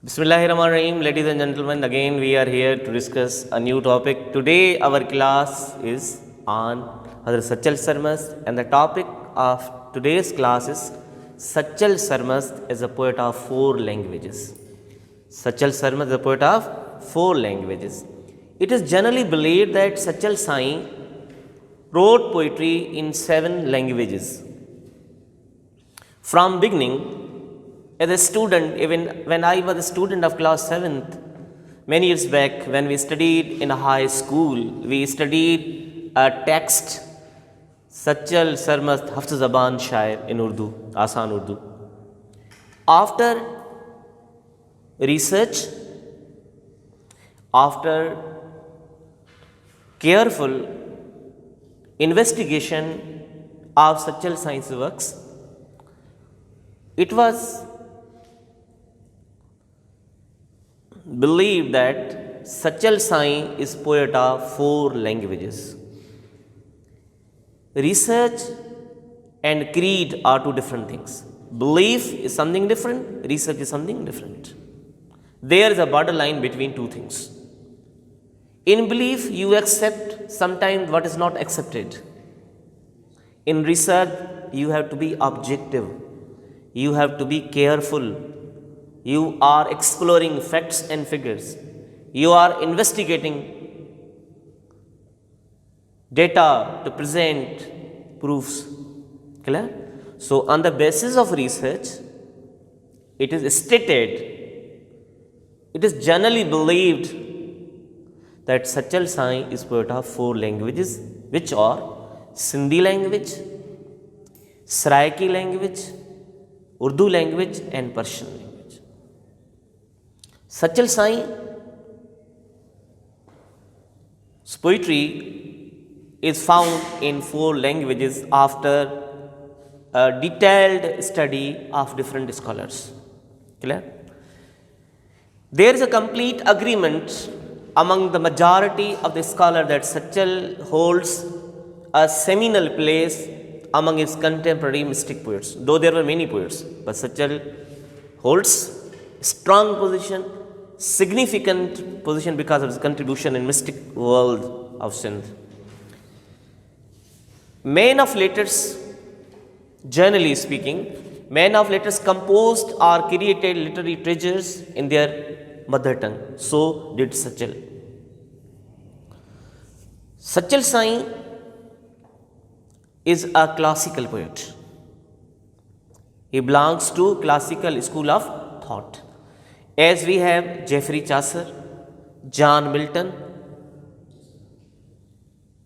Bismillahirrahmanirrahim, ladies and gentlemen. Again, we are here to discuss a new topic. Today, our class is on Hazrat Sachal Sarmast, and the topic of today's class is Sachal Sarmast is a poet of 4 languages. Sachal Sarmast is a poet of 4 languages. It is generally believed that Sachal Sai wrote poetry in 7 languages. From beginning, as a student, even when I was a student of class 7th, many years back, when we studied in a high school, we studied a text, Sachal Sarmast Hafz Zaban Shair in Urdu, Asan Urdu. After research, after careful investigation of Sachal Sai's works, it was believed that Sachal Sai is poet of 4 languages. Research and creed are 2 different things. Belief is something different, research is something different. There is a borderline between 2 things. In belief, you accept sometimes what is not accepted. In research, you have to be objective. You have to be careful. You are exploring facts and figures. You are investigating data to present proofs. Clear? So, on the basis of research, it is stated, it is generally believed that Sachal Sai is poet of 4 languages, which are Sindhi language, Saraiki language, Urdu language, and Persian language. Sachal Sai's poetry is found in 4 languages after a detailed study of different scholars. Clear? There is a complete agreement among the majority of the scholars that Sachal holds a seminal place among his contemporary mystic poets. Though there were many poets, but Sachal holds strong position, significant position because of his contribution in mystic world of Sindh. Men of letters, generally speaking, men of letters composed or created literary treasures in their mother tongue. So did Sachal. Sachal Sai is a classical poet. He belongs to classical school of thought. As we have Geoffrey Chaucer, John Milton,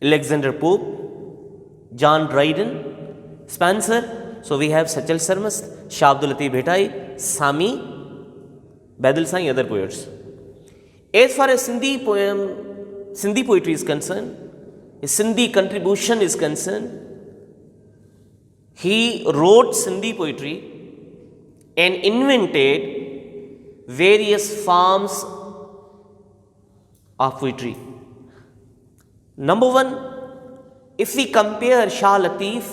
Alexander Pope, John Dryden, Spenser, so we have Sachal Sarmast, Shah Abdul Latif Bhetai, Sami, Badal Sai, other poets. As far as Sindhi poetry is concerned, his Sindhi contribution is concerned, he wrote Sindhi poetry and invented various forms of poetry. Number one, if we compare Shah Latif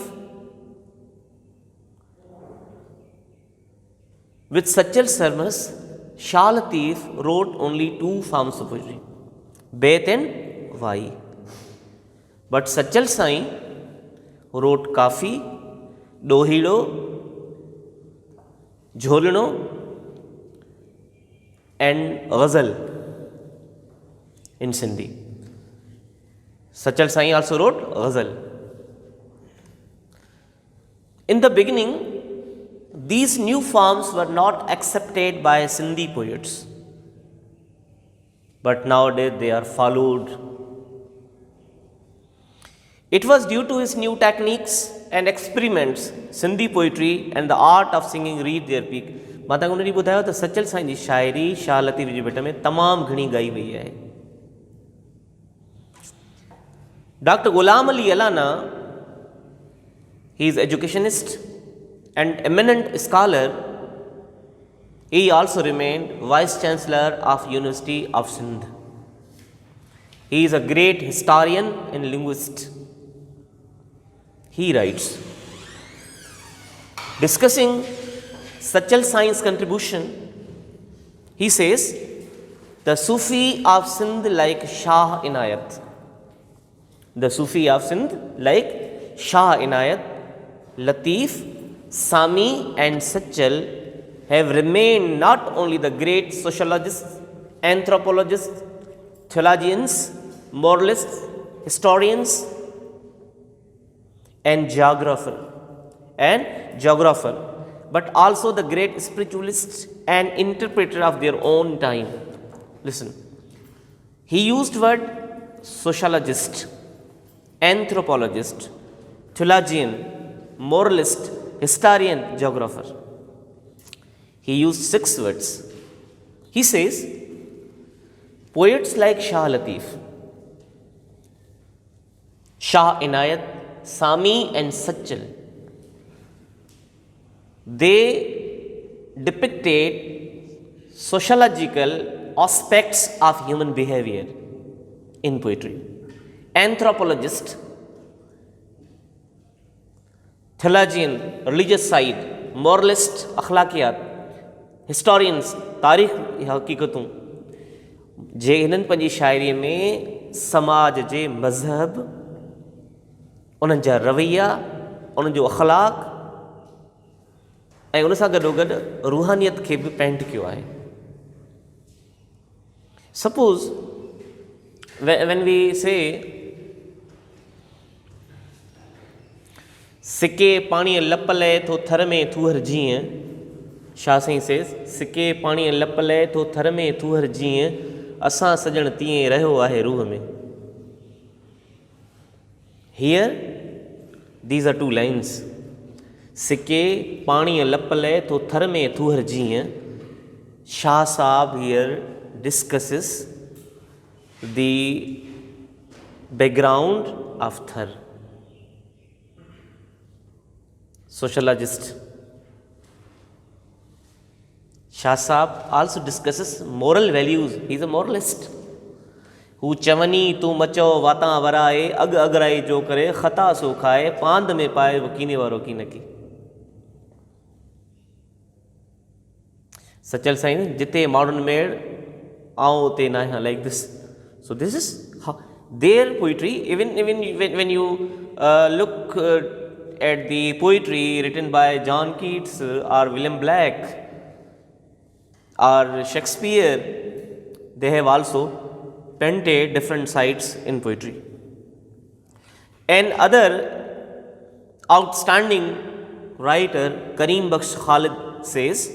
with Sachal Sarmast, Shah Latif wrote only 2 forms of poetry, Bait and Vai. But Sachal Sai wrote Kafi, Dohido, Jholno, and Ghazal in Sindhi. Sachal Sai also wrote Ghazal. In the beginning, these new forms were not accepted by Sindhi poets, but nowadays they are followed. It was due to his new techniques and experiments, Sindhi poetry and the art of singing reached their peak. माता उन्होंने बताया तो सचल साईं जी शायरी शाह लतीफ़ जी बेटा में तमाम घणी गाई हुई है. Dr. Ghulam Ali Allana, he is educationist and eminent scholar. He also remained Vice Chancellor of University of Sindh. He is a great historian and linguist. He writes, discussing Sachal Sai's contribution He says, the Sufi of Sindh like Shah Inayat. The Sufi of Sindh like Shah Inayat, Latif, Sami and Satchal have remained not only the great sociologists, anthropologists, theologians, moralists, historians and geographer, but also the great spiritualists and interpreter of their own time. Listen, he used word sociologist, anthropologist, theologian, moralist, historian, geographer. He used 6 words. He says, poets like Shah Latif, Shah Inayat, Sami and Satchal, they depicted sociological aspects of human behavior in poetry. Anthropologist, theologian, religious side, moralist, akhlaqiyat, historians, तारीख़ हक़ीक़तूं जे हिननि पंहिंजी शाइरीअ में समाज जे मज़हब, उन्हनि जा रवैया, उन्हनि जो अख़लाक़ ऐं उन सां गॾोगॾु रूहानियत खे बि पेंट कयो आहे. Suppose when we say सिके पाणीअ लप लहे थो थर में थूहर जीअं, शाह साईं सेज़, सिके पाणीअ लप लहे थो थर में थूहर जीअं, असां सॼण तीअं रहियो आहे रूह में. Here these are 2 lines. सिके पाणीअ लप लहे थो थर में थूहर जीअं. Shah Saab here discusses the background of thar. Sociologist Shah Saab also discusses moral values. He is a moralist. हू चवनी तूं मचो वातां वराए, अग अगराए जो करे ख़ता सो खाए, पांद में पाए वकीने वारो की न की. Satchal साईं, जिते माण्हुनि में आऊं उते न आहियां, like this. So this is how their poetry. Even when you look at the poetry written by John Keats or William Blake or Shakespeare, they have also painted different sides in poetry. And other outstanding writer, Karim Baksh Khalid, says,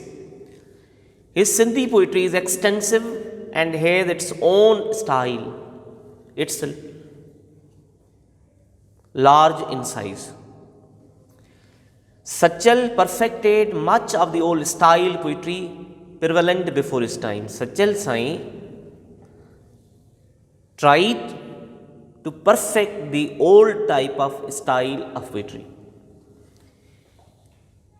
his Sindhi poetry is extensive and has its own style. It's large in size. Satchal perfected much of the old style poetry prevalent before his time. Satchal Sain tried to perfect the old type of style of poetry.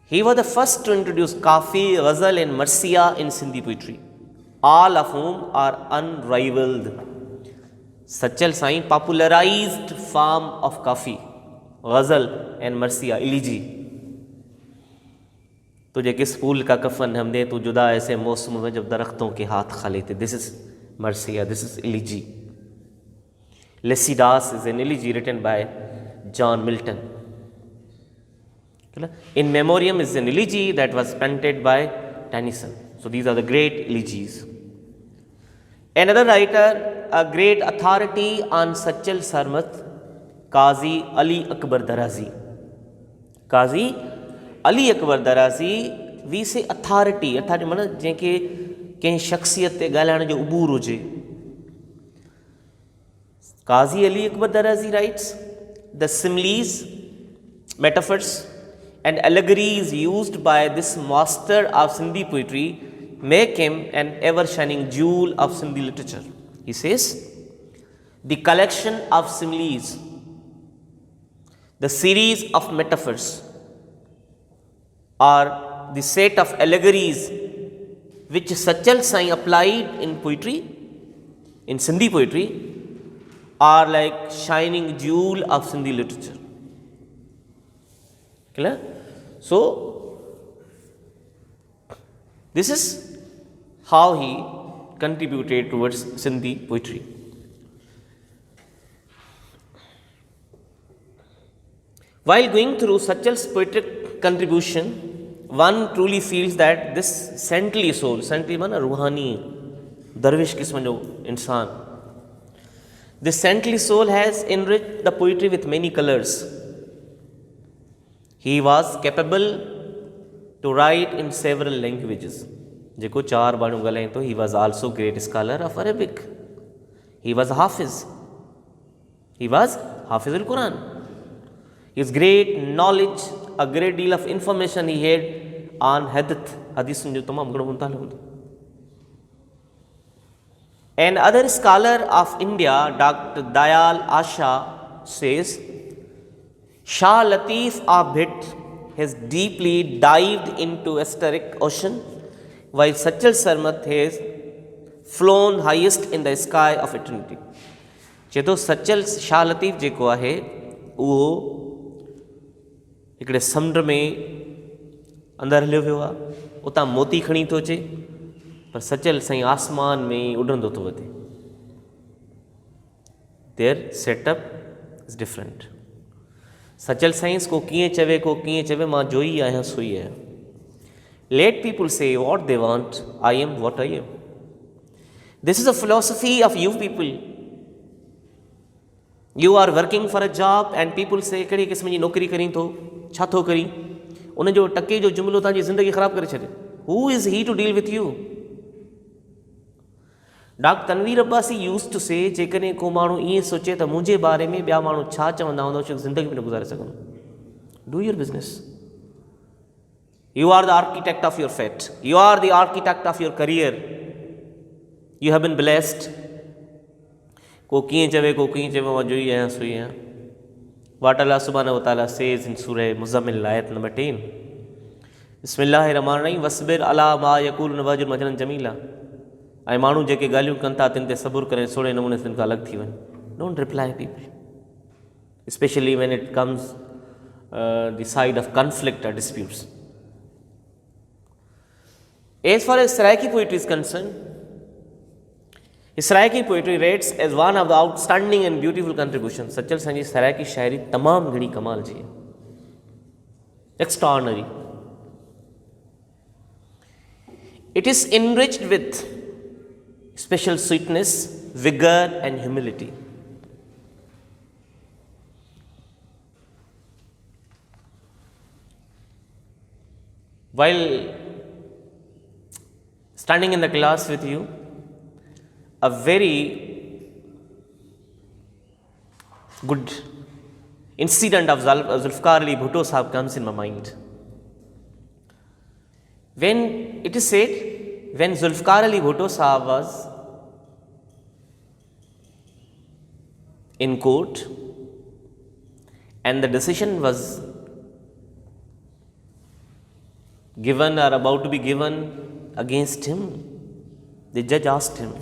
He was the first to introduce Kafi, Ghazal and Marsiya in Sindhi poetry, all of whom are unrivaled. Satchal Sain popularized form of Kafi, Ghazal and Marsiya, Elegy. तुझे किस फूल का कफन हम दे तो जुदा ऐसे मौसम में जब दरख्तों के हाथ खाली थे. This is Marsiya, this is Elegy. Lycidas is an elegy written by John Milton. In Memoriam is an elegy that was painted by Tennyson. So these are the great elegies. Another writer, a great authority on Satchal Sarmat, Qazi Ali Akbar Darazi. Qazi Ali Akbar Darazi, we say authority. Authority माना जंहिंखे कंहिं शख़्सियत ते ॻाल्हाइण जो उबूर हुजे. Qazi Ali Akbar Darazi writes, the similes, metaphors and allegories used by this master of Sindhi poetry make him an ever-shining jewel of Sindhi literature. He says, the collection of similes, the series of metaphors, or the set of allegories which Satchal Sain applied in poetry, in Sindhi poetry, are like shining jewel of Sindhi literature. Clear? So, this is how he contributed towards Sindhi poetry. While going through Sachal's poetic contribution, one truly feels that this saintly soul, saintly माना रूहानी दरवेश किस्म जो इंसान, this saintly soul has enriched the poetry with many colors. He was capable to write in several languages. जेको चार बाणू ॻाल्हाए तो he was also great scholar of Arabic. He was Hafiz. He was Hafiz al-Quran. His great knowledge, a great deal of information he had on hadith, hadith जो तमाम घणो मुताल हूंदो. An other scholar of India, Dr. Dayal Asha, says, Shah Latif of Bhitt has deeply dived into esoteric ocean, while Sachal Sarmat has flown highest in the sky of eternity. चेतो सचल शाह लतीफ़ जेको आहे उहो हिकिड़े समुंड में अंदरि हलियो वियो आहे, उतां मोती खणी थो अचे, पर सचल साईं आसमान में उॾंदो थो वधे. Their setup is different. Sachal science को कीअं चवे मां जो ई आहियां सो ई आहियां. Let people say what they want, I am what I am. This is a philosophy of you people. You are working for a job and people say कहिड़ी क़िस्म जी नौकिरी करीं थो, छा थो करी, उन जो टके जो जुमिलो तव्हांजी ज़िंदगी ख़राबु करे छॾे. Who is he to deal with you. Doctor Tanveer Abbasi used to say, जेकॾहिं को माण्हू ईअं सोचे त मुंहिंजे बारे में ॿिया माण्हू छा चवंदा हूंदा, छो ज़िंदगी में न गुज़ारे सघंदो. Do your business. You are the architect of your fate. You are the architect of your career. You have been blessed. को कीअं चवे मां जो ई आहियां सो ई आहियां. वाट अल्लाह सुब्हानहू व तआला सेज़ इन सूरह मुज़म्मिल आयत नंबर 10, बिस्मिल्लाहिर रहमानिर रहीम वस्बिर अला मा यक़ूलून वहजुर मजरन जमीला. ऐं माण्हू जेके ॻाल्हियूं कनि था तिन ते सबुरु करे सोढ़े नमूने तिन खां अलॻि थी वञ. Don't reply people, specially when it comes the side of conflict और disputes. As far as Saraiki poetry is concern, Saraiki poetry rates as one of the outstanding and beautiful contribution. Sachal Sain जी सराइकी शायरी तमामु घणी कमाल जी, extraordinary. It is enriched with special sweetness, vigor and humility. While standing in the class with you, a very good incident of Zulfikar Ali Bhutto Sahab comes in my mind. When it is said, when Zulfikar Ali Bhutto Sahab was in court and the decision was given or about to be given against him, the judge asked him,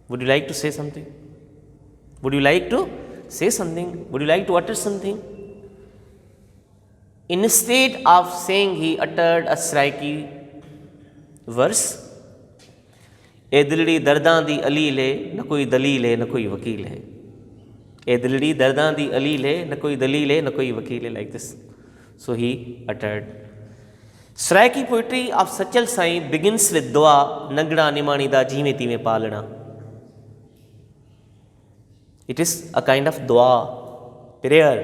would you like to say something? Would you like to say something? Would you like to utter something? Instead of saying, he uttered a striky verse, ए दिलड़ी दर्दां दी अलील है, न कोई दलील है, न कोई वकील है. ए दिलड़ी दर्दां दी अलील है, न कोई दलील है, न कोई वकील है, like this. So he uttered. Sraiki poetry of Sachal Sai begins with dua, nagda nimani da jeewe teewe palana. It is a kind of dua, prayer.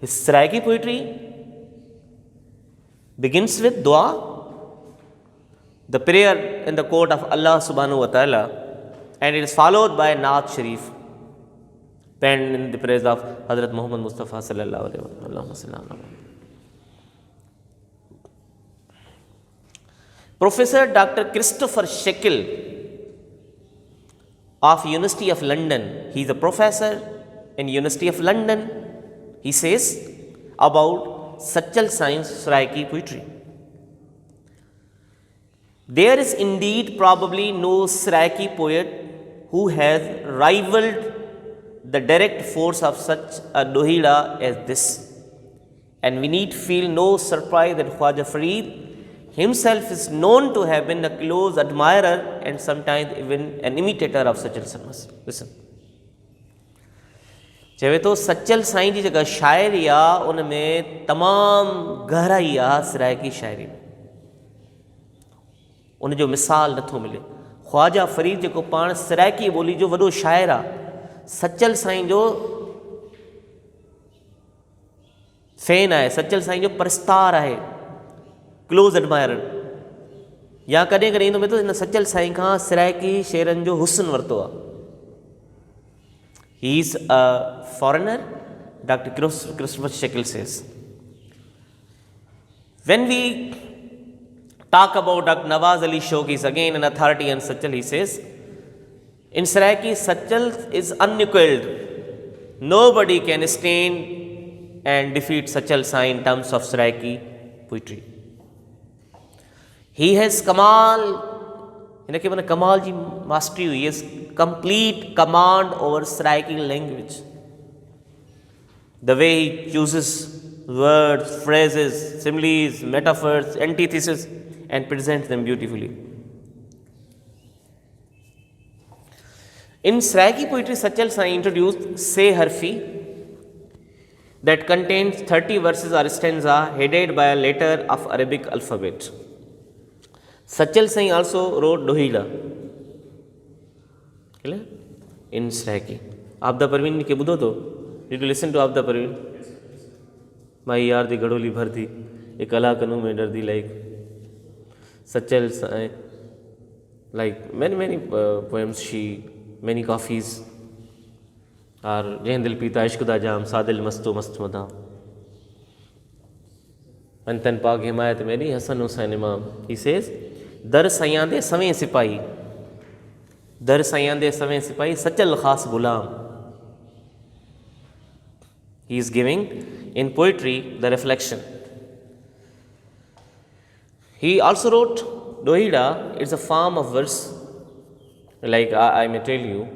His Saraiki poetry begins with dua, the prayer in the court of Allah subhanahu wa ta'ala, and it is followed by Naat Sharif, penned in the praise of Hazrat Muhammad Mustafa sallallahu alaihi wasallam. Professor Dr. Christopher Sheckle of University of London, he is a professor in University of London. He says about Sachal Sai's Saraiki poetry, there is indeed probably no Saraiki poet who has rivaled the direct force of such a dohida as this, and we need feel no surprise that Khwaja Farid himself is known to have been a close admirer and sometimes even an imitator of Sachal Sarma. Listen. चवे तो सचल साईं जी जगह शायरी आहे उन में तमामु गहराई आहे सराइकी शायरी में, उन जो मिसाल नथो मिले। ख्वाजा फरीद जेको पाण सराइकी ॿोली जो वॾो शाइर आहे, सचल साईं जो फैन आहे, सचल साईं जो परस्तार आहे, क्लोज एडमायरर। या कॾहिं कॾहिं ईंदो में तो हिन सचल साईं खां सराइकी शेरनि जो हुस्न वरितो आहे। He is a foreigner, Dr. Christopher Shekels says. When we talk about Dr. Nawaz Ali Shoghi, again an authority on Sachal, he says, in Saraiki, Sachal is unequaled. Nobody can stand and defeat Sachal Sai in terms of Saraiki poetry. He has Kamal, हिनखे माना कमाल जी mastery हुई, is complete command over striking language. The way he chooses words, phrases, similes, metaphors, antitheses and presents them beautifully. In Saraiki poetry, Sachal Sai introduced Se Harfi that contains 30 verses or stanza headed by a letter of Arabic alphabet. Sachal Sai also wrote Dohila in Saraiki. Abda Parveen ke budho to? Did you listen to Abda Parveen? My yaar di gadoli bhar di, ek ala kanu mein dar di, like Sachal Sai, like many poems, many coffees, or Jahendil Pita Ishq da Jam, Sadil Masto Mast Madam. Antan Pak Himayat Meri Hasan Hussain Imam. He says, Dar Sayan de Same Sipahi, Dar Sayan de Same Sipahi, Sachal Khas Gulam. He is giving in poetry the reflection. He also wrote Dohida. It's a form of verse, like I may tell you.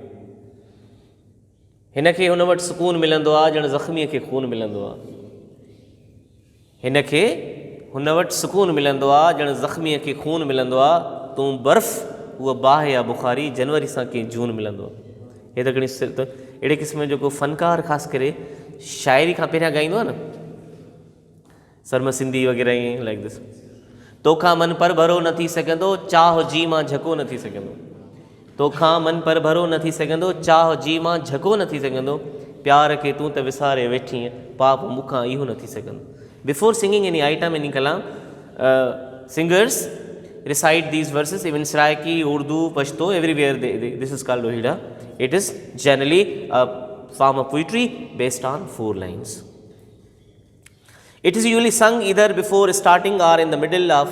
हिनखे हुन वटि सुकून मिलंदो आहे ॼण ज़ख़्मीअ खे खून मिलंदो आहे। हिनखे हुन वटि सुकून मिलंदो आहे ॼण ज़ख़्मीअ खे खून मिलंदो आहे। तूं बर्फ़ उहा बाहि या बुख़ारी जनवरी सां कंहिं जून मिलंदो आहे। हे त घणी अहिड़े क़िस्म जो को फ़नकार ख़ासि करे शाइरी खां पहिरियां ॻाईंदो आहे न, सरम सिंधी वग़ैरह ईअं लाइक दिस। तोखां मन पर भरो न थी सघंदो, चाह जी मां झको न थी सघंदो। तोखां मन पर भरो न थी सघंदो, चाह जी मां झको न थी सघंदो। प्यार खे तूं त विसारे वेठी, पाप मूंखां इहो न थी सघंदो। Before singing any item, any kalam, singers recite these verses. Even Saraiki, Urdu, Pashto, everywhere this is called Dohida. It is generally a form of poetry based on 4 lines. It is usually sung either before starting or in the middle of.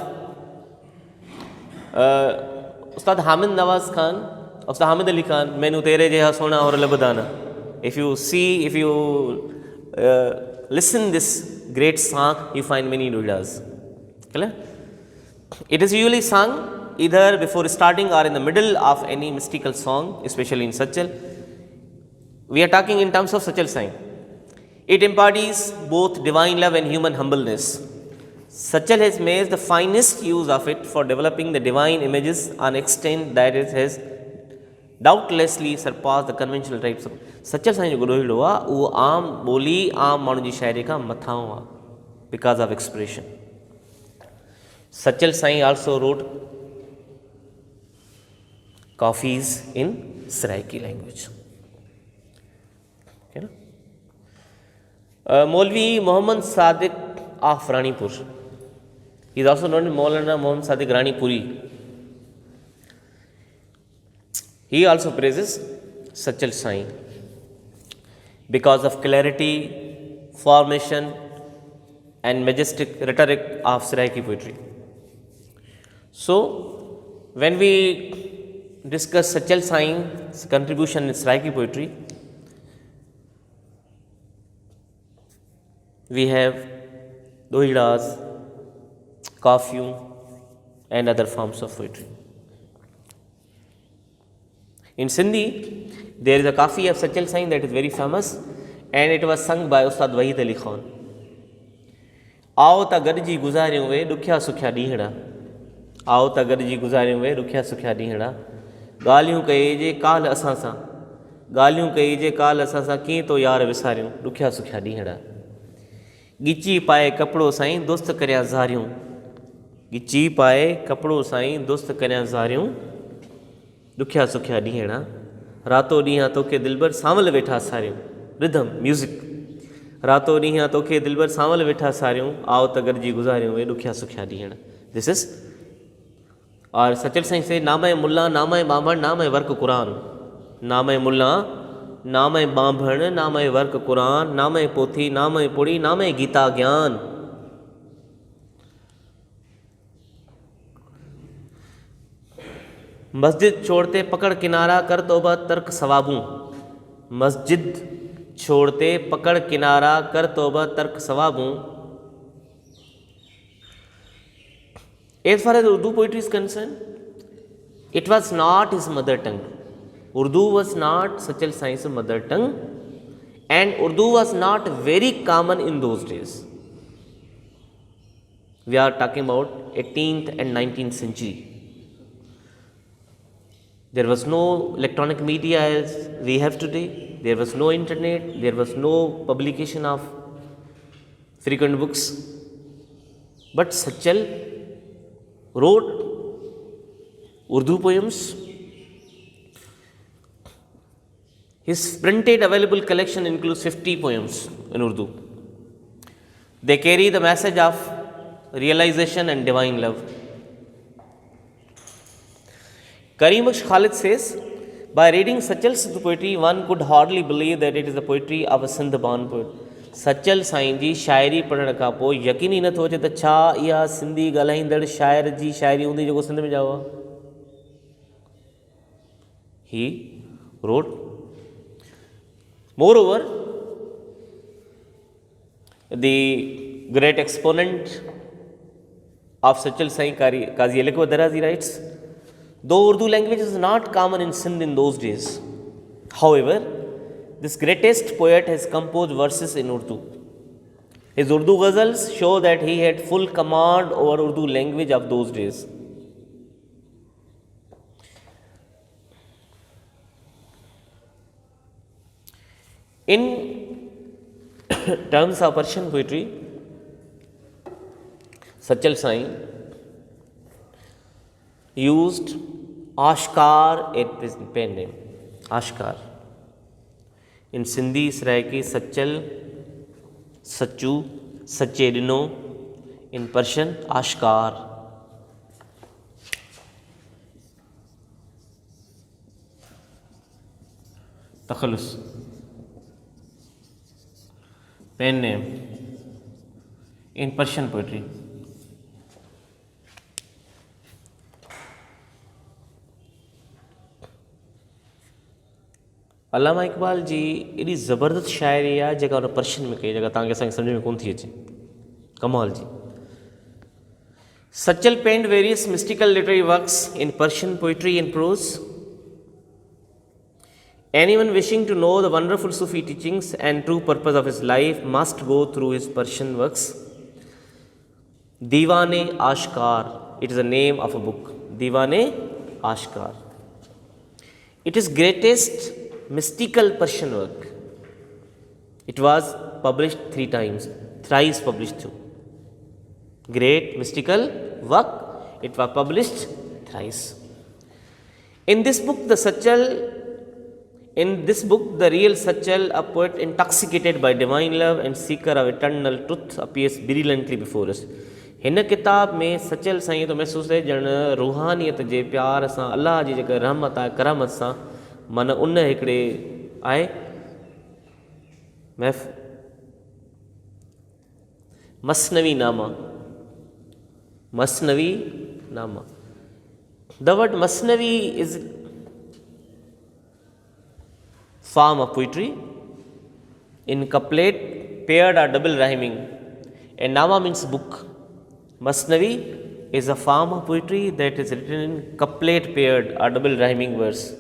Ustad Hamid Nawaz Khan, Ustad Hamid Ali Khan, Mainu Tere Jeha Sona aur Labdana. If you listen this great song, you find many dohidas. It is usually sung either before starting or in the middle of any mystical song, especially in Sachal. We are talking in terms of Sachal Sai. It embodies both divine love and human humbleness. Sachal has made the finest use of it for developing the divine images on extent that it has doubtlessly surpassed the conventional types of. Sachal Sai जो दोहिड़ो आहे उहो आम ॿोली आम माण्हुनि जी शाइरी खां मथां आहे because of expression. Sachal Sai also wrote copies in Saraiki language. Okay, Maulvi Muhammad Sadiq of Ranipur. He is also known as Maulana Muhammad Sadiq Ranipuri. He also praises Sachal Sai because of clarity, formation and majestic rhetoric of Saraiki poetry. So, when we discuss Sachal Sai's contribution in Saraiki poetry, we have dohidas, kafiyum and other forms of poetry. In Sindhi, there is a kafi of Sachal Sai that is very famous, and it was sung by Ustad Wahid Ali Khan. आओ ता गॾिजी गुज़ारियूं वे ॾुखिया सुखिया ॾींहड़ा, आओ त गॾिजी गुज़ारियूं वे ॾुखिया सुखिया ॾींहड़ा, ॻाल्हियूं कई जे काल असां सां, ॻाल्हियूं कई जे काल असां सां, कीअं तो यार विसारियूं ॾुखिया सुखिया ॾींहड़ा। ॻिची पाए कपिड़ो साईं दोस्त करिया ज़ारियूं, ॻिची पाए कपिड़ो साईं दोस्त करिया ज़ारियूं, ॾुखिया सुखिया ॾींहड़ा। रातो ॾींहं तोखे दिलबर सांवल वेठा सारियूं, रिदम म्यूज़िक, रातो ॾींहं तोखे दिलबर सांवल वेठा सारियूं, आओ त गॾिजी गुज़ारियूं वे ॾुखिया सुखिया ॾींहड़। दिस इज़ और सचल साईं से नाम मुल्ला, नाम बांभण, नाम वर्क कुरान, नाम मुल्ला, नाम बांभण, नाम वर्क कुरान, नाम पोथी, नाम पुड़ी, नाम गीता ज्ञान। मस्जिद छोड़ते पकड़ किनारा कर तोबा तर्क सवाबूं, मस्जिद छोड़ते पकड़ किनारा कर तोबा तर्क सवाबूं। As far as Urdu poetry is concerned, it was not his mother tongue. Urdu was not Sachal Sai's mother tongue, and Urdu was not very common in those days. We are talking about 18th and 19th century. There was no electronic media as we have today. There was no internet. There was no publication of frequent books. But Sachal wrote Urdu poems. His printed available collection includes 50 poems in Urdu. They carry the message of realization and divine love. Kareem Khalid says, by reading Sachal's poetry, one could hardly believe that it is the poetry of a Sindh-born poet. सचल साईं जी शाइरी पढ़ण खां पोइ यकीन ई नथो अचे त छा इहा सिंधी ॻाल्हाईंदड़ शाइर जी शाइरी हूंदी जेको सिंध में जाओ आहे। ही wrote, moreover, the great exponent of Sachal Sai Qazi Aliquot Darazi writes, though Urdu language is not common in Sindh in those days, however, this greatest poet has composed verses in Urdu. His Urdu ghazals show that he had full command over Urdu language of those days. In terms of Persian poetry, Sachal Sai used Ashkar as his pen name. Ashkar. In Sindhi, Saraiki, Sachal, Sachu, Sachedino. In Persian, Ashkar. Takhalus. Pen name. In Persian poetry. अल्लामा इकबाल जी एॾी ज़बरदस्त शाइरी आहे जेका उन Persian में कई, जेका तव्हांखे असांखे सम्झ में कोन थी अचे, कमाल जी। Sachal penned various mystical literary works in Persian poetry and prose. Anyone wishing to know the wonderful Sufi teachings and true purpose of his life must go through his Persian works. Diwan-e Ashkar, it is the name of a book. Diwan-e Ashkar. It is greatest mystical Persian work. It was published 3 times, thrice published too. Great mystical work, it was published thrice. In this book, the real Sachal, a poet intoxicated by divine love and seeker of eternal truth, appears brilliantly before us. हिन किताब में सचल साईं तो महसूस है ॼण रूहानियत जे प्यार सां, अल्लाह जी जेका रहमत आहे, करामत सां, मन उन हिकिड़े आहे मसनवी नामा. Masnavi Nama. The word Masnavi is form of poetry. In couplet, paired or double rhyming. And Nama means book. Masnavi is a form of poetry that is written in couplet, paired or double rhyming verse.